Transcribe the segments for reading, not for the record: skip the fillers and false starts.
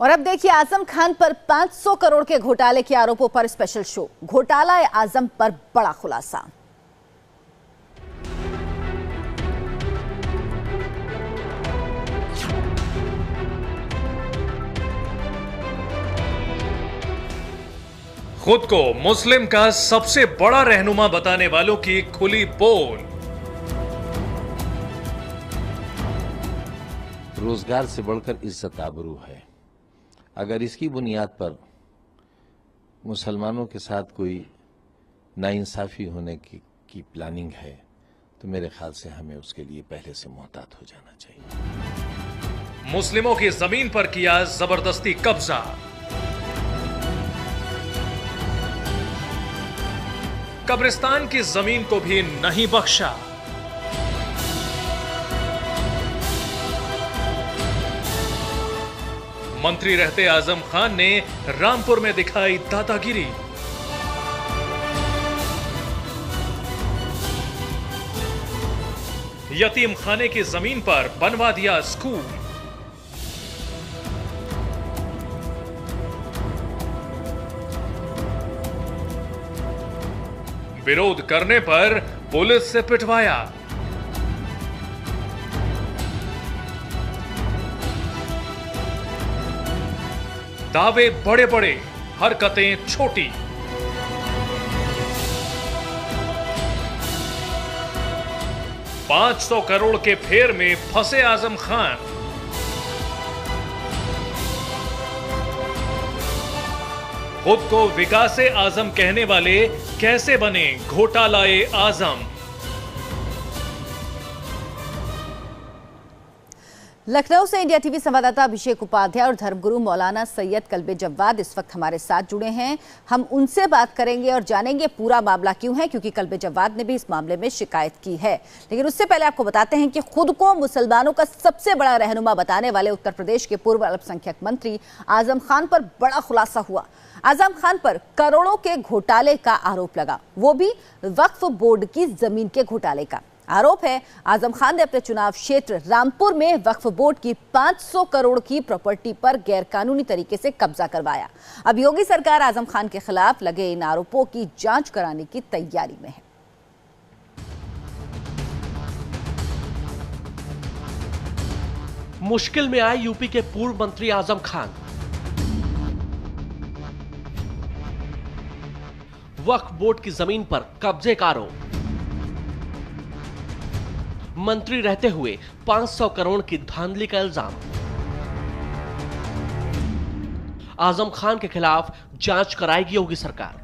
और अब देखिए आजम खान पर 500 करोड़ के घोटाले के आरोपों पर स्पेशल शो। घोटाला आजम पर बड़ा खुलासा। खुद को मुस्लिम का सबसे बड़ा रहनुमा बताने वालों की खुली पोल। रोजगार से बढ़कर इज्जत आबरू है। अगर इसकी बुनियाद पर मुसलमानों के साथ कोई नाइंसाफी होने की प्लानिंग है तो मेरे ख्याल से हमें उसके लिए पहले से मोहतात हो जाना चाहिए। मुस्लिमों की जमीन पर किया जबरदस्ती कब्जा। कब्रिस्तान की जमीन को भी नहीं बख्शा। मंत्री रहते आजम खान ने रामपुर में दिखाई दादागिरी। यतीम खाने की जमीन पर बनवा दिया स्कूल। विरोध करने पर पुलिस से पिटवाया। दावे बड़े बड़े, हरकतें छोटी। $500 करोड़ के फेर में फंसे आजम खान। खुद को विकासे आजम कहने वाले कैसे बने घोटालाए आजम। लखनऊ से इंडिया टीवी संवाददाता अभिषेक उपाध्याय और धर्मगुरु मौलाना सैयद कल्बे जव्वाद इस वक्त हमारे साथ जुड़े हैं। हम उनसे बात करेंगे और जानेंगे पूरा मामला क्यों है, क्योंकि कल्बे जव्वाद ने भी इस मामले में शिकायत की है। लेकिन उससे पहले आपको बताते हैं कि खुद को मुसलमानों का सबसे बड़ा रहनुमा बताने वाले उत्तर प्रदेश के पूर्व अल्पसंख्यक मंत्री आजम खान पर बड़ा खुलासा हुआ। आजम खान पर करोड़ों के घोटाले का आरोप लगा, वो भी वक्फ बोर्ड की जमीन के घोटाले का। आरोप है आजम खान ने अपने चुनाव क्षेत्र रामपुर में वक्फ बोर्ड की 500 करोड़ की प्रॉपर्टी पर गैरकानूनी तरीके से कब्जा करवाया। अब योगी सरकार आजम खान के खिलाफ लगे इन आरोपों की जांच कराने की तैयारी में है। मुश्किल में आए यूपी के पूर्व मंत्री आजम खान। वक्फ बोर्ड की जमीन पर कब्जे का आरोप। मंत्री रहते हुए 500 करोड़ की धांधली का इल्जाम। आजम खान के खिलाफ जांच कराएगी योगी सरकार।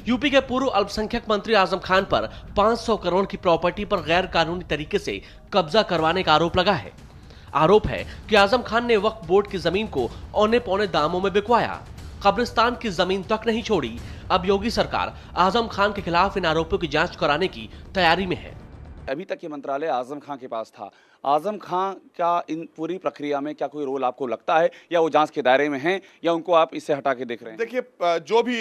यूपी के पूर्व अल्पसंख्यक मंत्री आजम खान पर 500 करोड़ की प्रॉपर्टी पर गैर कानूनी तरीके से कब्जा करवाने का आरोप लगा है। आरोप है कि आजम खान ने वक्फ बोर्ड की जमीन को औने पौने दामों में बिकवाया, कब्रिस्तान की जमीन तक नहीं छोड़ी। अब योगी सरकार आजम खान के खिलाफ इन आरोपों की जांच कराने की तैयारी में है। अभी तक ये मंत्रालय आजम खान के पास था। आजम खान का इन पूरी प्रक्रिया में क्या कोई रोल आपको लगता है, या वो जांच के दायरे में हैं, या उनको आप इससे हटा के देख रहे हैं? देखिए, जो भी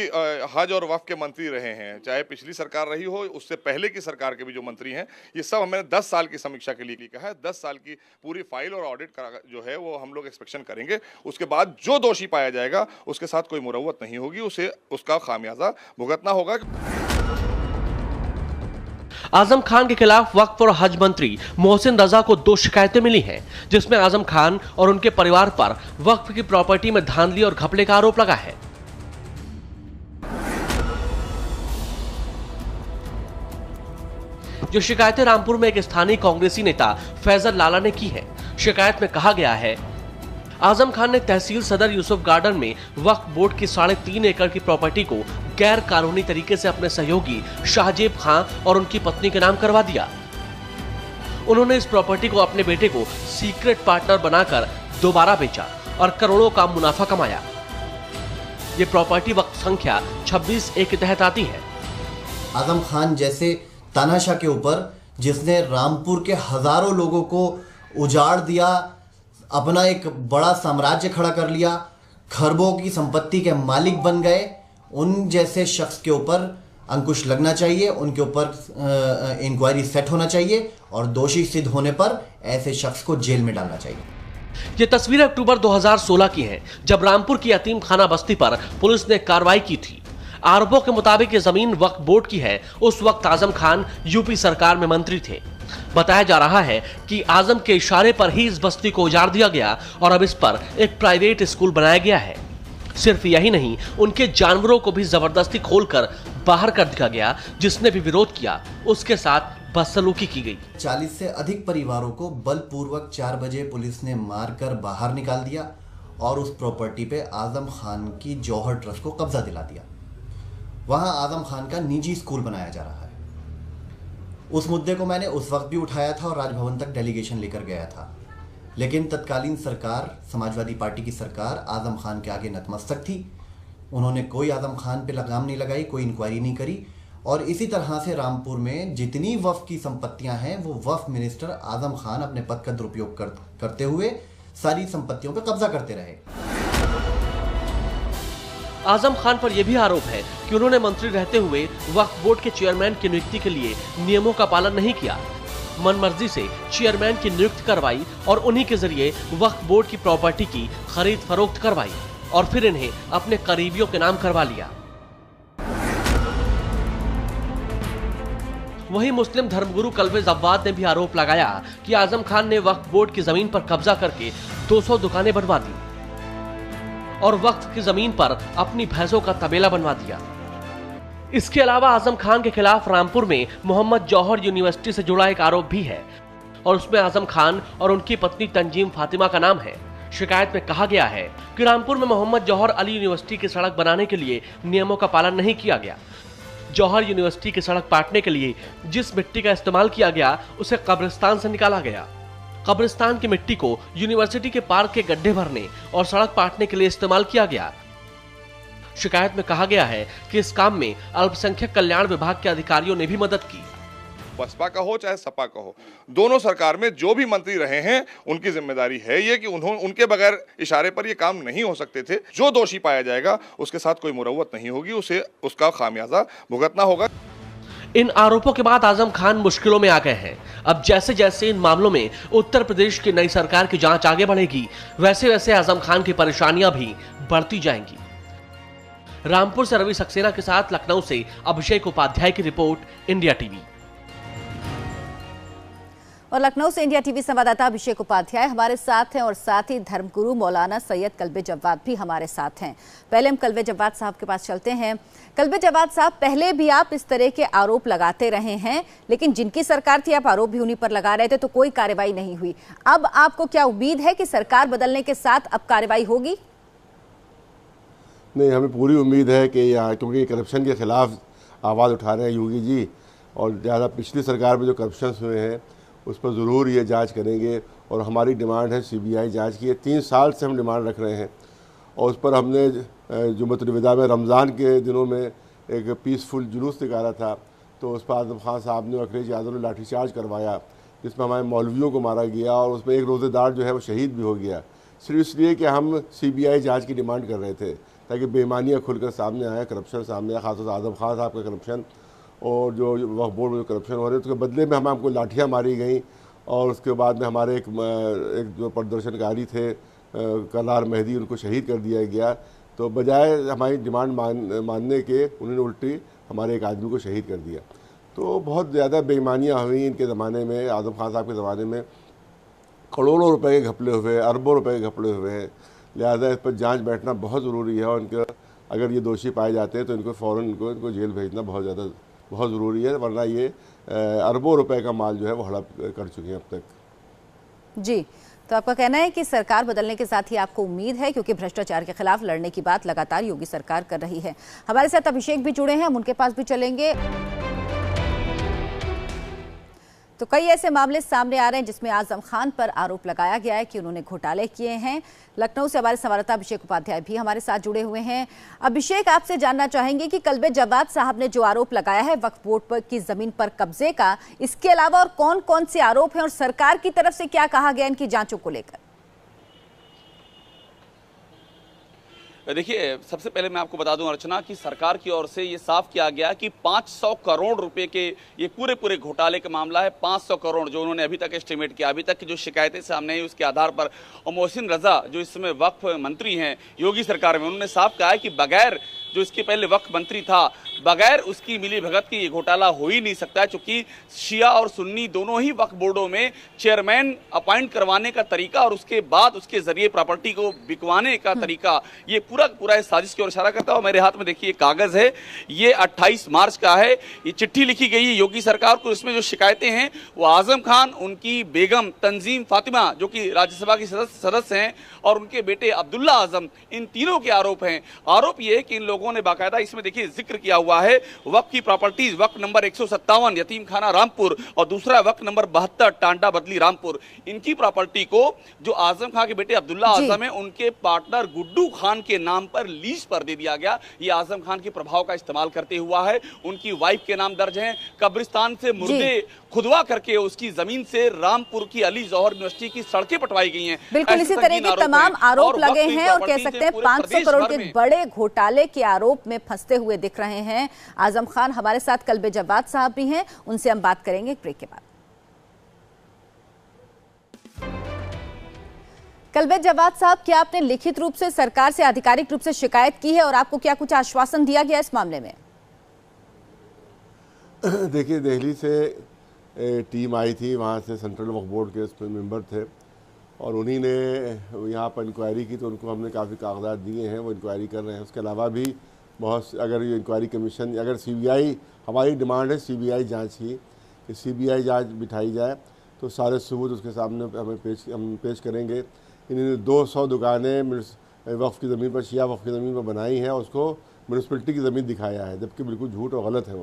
हज और वक्फ के मंत्री रहे हैं, चाहे पिछली सरकार रही हो, उससे पहले की सरकार के भी जो मंत्री हैं, ये सब हमने 10 साल की समीक्षा के लिए कहा है। 10 साल की पूरी फाइल और ऑडिट जो है वो हम लोग एक्सपेक्शन करेंगे। उसके बाद जो दोषी पाया जाएगा उसके साथ कोई मुरव्वत नहीं होगी, उसे उसका खामियाजा भुगतना होगा। आजम खान के खिलाफ वक्फ और हज मंत्री मोहसिन रजा को 2 शिकायतें मिली हैं, जिसमें आजम खान और उनके परिवार पर वक्फ की प्रॉपर्टी में धांधली और घपले का आरोप लगा है। जो शिकायतें रामपुर में एक स्थानीय कांग्रेसी नेता फैजल लाला ने की है। शिकायत में कहा गया है आजम खान ने तहसील सदर यूसुफ गार्डन में वक्फ बोर्ड की 3.5 एकड़ की प्रॉपर्टी को गैर कानूनी तरीके से अपने सहयोगी शाहजेब खान और उनकी पत्नी के नाम करवा दिया। उन्होंने इस प्रॉपर्टी को अपने बेटे को सीक्रेट पार्टनर बनाकर दोबारा बेचा और करोड़ों का मुनाफा कमाया। ये प्रॉपर्टी वक्फ संख्या 26A के तहत आती है। आजम खान जैसे तानाशाह के ऊपर, जिसने रामपुर के हजारों लोगों को उजाड़ दिया, अपना एक बड़ा साम्राज्य खड़ा कर लिया, खरबों की संपत्ति के मालिक बन गए, उन जैसे शख्स के ऊपर अंकुश लगना चाहिए, उनके ऊपर इंक्वायरी सेट होना चाहिए और दोषी सिद्ध होने पर ऐसे शख्स को जेल में डालना चाहिए। ये तस्वीरें अक्टूबर 2016 की हैं, जब रामपुर की यतीम खाना बस्ती पर पुलिस ने कार्रवाई की थी। आरोपों के मुताबिक ये जमीन वक्फ बोर्ड की है। उस वक्त आजम खान यूपी सरकार में मंत्री थे। बताया जा रहा है कि आजम के इशारे पर ही इस बस्ती को उजाड़ दिया गया और अब इस पर एक प्राइवेट स्कूल बनाया गया है। सिर्फ यही नहीं, उनके जानवरों को भी जबरदस्ती खोलकर बाहर कर दिया गया। जिसने भी विरोध किया उसके साथ बदसलूकी की गई। 40 से अधिक परिवारों को बलपूर्वक 4 बजे पुलिस ने मारकर बाहर निकाल दिया और उस प्रॉपर्टी पे आजम खान की जौहर ट्रस्ट को कब्जा दिला दिया। वहां आजम खान का निजी स्कूल बनाया जा रहा है। उस मुद्दे को मैंने उस वक्त भी उठाया था और राजभवन तक डेलीगेशन लेकर गया था, लेकिन तत्कालीन सरकार, समाजवादी पार्टी की सरकार आजम खान के आगे नतमस्तक थी। उन्होंने कोई आजम खान पे लगाम नहीं लगाई, कोई इंक्वायरी नहीं करी और इसी तरह से रामपुर में जितनी वक्फ की संपत्तियां हैं वो वक्फ मिनिस्टर आजम खान अपने पद का दुरुपयोग करते हुए सारी संपत्तियों पर कब्जा करते रहे। आजम खान पर यह भी आरोप है कि उन्होंने मंत्री रहते हुए वक्फ बोर्ड के चेयरमैन की नियुक्ति के लिए नियमों का पालन नहीं किया। मनमर्जी से चेयरमैन की नियुक्ति करवाई और उन्हीं के जरिए वक्फ बोर्ड की प्रॉपर्टी की खरीद फरोख्त करवाई और फिर इन्हें अपने करीबियों के नाम करवा लिया। वहीं मुस्लिम धर्मगुरु कल्बे जव्वाद ने भी आरोप लगाया कि आजम खान ने वक्फ बोर्ड की जमीन पर कब्जा करके 200 दुकानें बनवा दी और वक्फ की जमीन पर अपनी भैंसों का तबेला बनवा दिया। इसके अलावा आजम खान के खिलाफ रामपुर में मोहम्मद जौहर यूनिवर्सिटी से जुड़ा एक आरोप भी है और उसमें आजम खान और उनकी पत्नी तंजीम फातिमा का नाम है। शिकायत में कहा गया है कि रामपुर में मोहम्मद जौहर अली यूनिवर्सिटी की सड़क बनाने के लिए नियमों का पालन नहीं किया गया। जौहर यूनिवर्सिटी की सड़क पाटने के लिए जिस मिट्टी का इस्तेमाल किया गया उसे कब्रिस्तान से निकाला गया। कब्रिस्तान की मिट्टी को यूनिवर्सिटी के पार्क के गड्ढे भरने और सड़क पाटने के लिए इस्तेमाल किया गया। शिकायत में कहा गया है कि इस काम में अल्पसंख्यक कल्याण विभाग के अधिकारियों ने भी मदद की। बसपा का हो चाहे सपा का हो, दोनों सरकार में जो भी मंत्री रहे हैं उनकी जिम्मेदारी है ये कि उनके बगैर इशारे पर ये काम नहीं हो सकते थे। जो दोषी पाया जाएगा उसके साथ कोई मुरव्वत नहीं होगी, उसे उसका खामियाजा भुगतना होगा। इन आरोपों के बाद आजम खान मुश्किलों में आ गए हैं। अब जैसे जैसे इन मामलों में उत्तर प्रदेश की नई सरकार की जांच आगे बढ़ेगी, वैसे वैसे आजम खान की परेशानियां भी बढ़ती जाएंगी। रामपुर से रवि सक्सेना के साथ लखनऊ से अभिषेक उपाध्याय की रिपोर्ट, इंडिया टीवी। और लखनऊ से इंडिया टीवी संवाददाता अभिषेक उपाध्याय हमारे साथ हैं और साथ ही धर्मगुरु मौलाना सैयद कल्बे जव्वाद भी हमारे साथ हैं। पहले हम कल्बे जव्वाद साहब के पास चलते हैं। कल्बे जव्वाद साहब, पहले भी आप इस तरह के आरोप लगाते रहे हैं, लेकिन जिनकी सरकार थी आप आरोप भी उन्हीं पर लगा रहे थे, तो कोई कार्रवाई नहीं हुई। अब आपको क्या उम्मीद है कि सरकार बदलने के साथ अब कार्रवाई होगी? नहीं, हमें पूरी उम्मीद है कि यहाँ, क्योंकि करप्शन के खिलाफ आवाज़ उठा रहे हैं योगी जी, और ज़्यादा पिछली सरकार में जो करप्शन हुए हैं उस पर ज़रूर ये जांच करेंगे और हमारी डिमांड है सीबीआई जांच की। 3 साल से हम डिमांड रख रहे हैं और उस पर हमने जुम्मतुल विदा में रमज़ान के दिनों में एक पीसफुल जुलूस निकाला था, तो उस पर आजम खान साहब ने, अखिलेश यादव ने लाठीचार्ज करवाया, जिसमें हमारे मौलवियों को मारा गया और उसमें एक रोज़ेदार जो है वो शहीद भी हो गया, सिर्फ इसलिए कि हम सीबीआई जाँच की डिमांड कर रहे थे ताकि बेईमानियाँ खुलकर सामने आए, करप्शन सामने आए, खासतौर से आजम खान साहब का करप्शन और जो वक्फ बोर्ड में जो करप्शन हो रहे हैं, उसके बदले में हमको लाठियाँ मारी गई और उसके बाद में हमारे एक जो प्रदर्शनकारी थे कलार मेहदी, उनको शहीद कर दिया गया। तो बजाय हमारी डिमांड मानने के उन्होंने उल्टी हमारे एक आदमी को शहीद कर दिया। तो बहुत ज़्यादा बेईमानियाँ हुई इनके ज़माने में, आजम खान साहब के ज़माने में करोड़ों रुपए के घपले हुए, अरबों रुपए के घपले हुए हैं। लिहाजा इस पर जांच बैठना बहुत ज़रूरी है और इनका अगर ये दोषी पाए जाते हैं तो इनको फ़ौरन इनको जेल भेजना बहुत ज़रूरी है, वरना ये अरबों रुपए का माल जो है वो हड़प कर चुके हैं अब तक। जी, तो आपका कहना है कि सरकार बदलने के साथ ही आपको उम्मीद है, क्योंकि भ्रष्टाचार के खिलाफ लड़ने की बात लगातार योगी सरकार कर रही है। हमारे साथ अभिषेक भी जुड़े हैं, हम उनके पास भी चलेंगे। तो कई ऐसे मामले सामने आ रहे हैं जिसमें आजम खान पर आरोप लगाया गया है कि उन्होंने घोटाले किए हैं। लखनऊ से हमारे संवाददाता अभिषेक उपाध्याय भी हमारे साथ जुड़े हुए हैं। अभिषेक, आपसे जानना चाहेंगे कि कल्बे जव्वाद साहब ने जो आरोप लगाया है वक्फ बोर्ड पर की जमीन पर कब्जे का, इसके अलावा और कौन कौन से आरोप हैं और सरकार की तरफ से क्या कहा गया इनकी जांचों को लेकर? देखिए, सबसे पहले मैं आपको बता दूं अर्चना कि सरकार की ओर से ये साफ किया गया कि 500 करोड़ रुपए के ये पूरे घोटाले का मामला है। 500 करोड़ जो उन्होंने अभी तक एस्टिमेट किया, अभी तक की जो शिकायतें सामने आई उसके आधार पर, और मोहसिन रजा जो इस समय वक्फ मंत्री हैं योगी सरकार में, उन्होंने साफ कहा है कि बगैर जो इसके पहले वक्फ मंत्री था, बगैर उसकी मिली भगत की ये घोटाला हो ही नहीं सकता है, क्योंकि शिया और सुन्नी दोनों ही वक्फ बोर्डों में चेयरमैन अपॉइंट करवाने का तरीका और उसके बाद उसके जरिए प्रॉपर्टी को बिकवाने का तरीका, ये पूरा इस साजिश की ओर इशारा करता है। मेरे हाथ में देखिए कागज है, ये 28 मार्च का है, ये चिट्ठी लिखी गई है योगी सरकार को। इसमें जो शिकायतें हैं वो आजम खान, उनकी बेगम तंजीम फातिमा जो कि राज्यसभा की सदस्य हैं, और उनके बेटे अब्दुल्ला आजम, इन तीनों के आरोप हैं। आरोप ये है कि इन लोगों ने बाकायदा इसमें देखिए जिक्र किया हुआ है वक्फ की प्रॉपर्टीज, वक्फ नंबर 157 यतीम खाना रामपुर और दूसरा वक्फ नंबर 72 टांडा बदली रामपुर, इनकी प्रॉपर्टी को जो आजम खान के बेटे अब्दुल्ला आजम है उनके पार्टनर गुड्डू खान के नाम पर लीज पर दे दिया गया। ये आजम खान के प्रभाव का इस्तेमाल करते हुआ है। उनकी वाइफ के नाम दर्ज है। कब्रिस्तान से मुर्दे खुदवा करके उसकी जमीन से रामपुर की अली जौहर यूनिवर्सिटी की सड़कें पटवाई गई हैं। बिल्कुल इसी तरह के तमाम आरोप लगे हैं और कह सकते हैं 500 करोड़ के बड़े घोटाले के आरोप में फंसते हुए दिख रहे हैं आजम खान। हमारे साथ कल्बे जवाद साहब भी हैं, उनसे हम बात करेंगे ब्रेक के बाद। कल्बे जवाद साहब, क्या आपने लिखित रूप से सरकार से आधिकारिक रूप से शिकायत की है और आपको क्या कुछ आश्वासन दिया गया इस मामले में? देखिए, दिल्ली से टीम आई थी, वहाँ से सेंट्रल वक्फ बोर्ड के उसमें मेंबर थे और उन्हीं ने यहाँ पर इंक्वायरी की, तो उनको हमने काफ़ी कागजात दिए हैं, वो इंक्वायरी कर रहे हैं। उसके अलावा भी बहुत, अगर ये इंक्वायरी कमीशन, अगर CBI, हमारी डिमांड है CBI जांच की, कि CBI जांच बिठाई जाए तो सारे सबूत उसके सामने हम पेश करेंगे। इन्होंने 200 दुकानें वक्फ की ज़मीन पर, शिया वक्फ की ज़मीन पर बनाई हैं, उसको म्यूनसिपलिटी की ज़मीन दिखाया है, जबकि बिल्कुल झूठ और गलत है।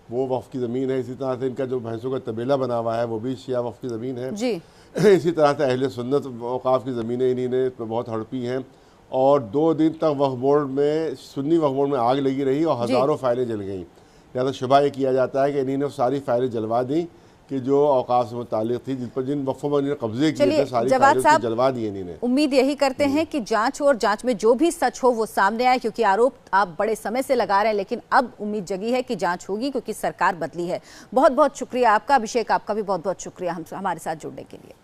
वो वक्फ की ज़मीन है। इसी तरह से इनका जो भैंसों का तबेला बना हुआ है वो भी शिया वक्फ की ज़मीन है जी। इसी तरह से अहले सुन्नत औकाफ की ज़मीनें इन्होंने बहुत हड़पी हैं और 2 दिन तक वक्फ बोर्ड में, सुन्नी वक्फ बोर्ड में आग लगी रही और हज़ारों फाइलें जल गई। लिहाजा शुबा ये किया जाता है कि इन्होंने सारी फाइलें जलवा दी कि जो औकाफ से मुताल्लिक़ थी, जिन पर जिन वक्फों में इन्होंने कब्जे किए थे, सारी फाइलें जलवा दी इन्होंने। उम्मीद यही करते हैं कि जांच हो और जांच में जो भी सच हो वो सामने आए, क्योंकि आरोप आप बड़े समय से लगा रहे हैं, लेकिन अब उम्मीद जगी है कि जांच होगी क्योंकि सरकार बदली है। बहुत बहुत शुक्रिया आपका अभिषेक, आपका भी बहुत बहुत शुक्रिया हमारे साथ जुड़ने के लिए।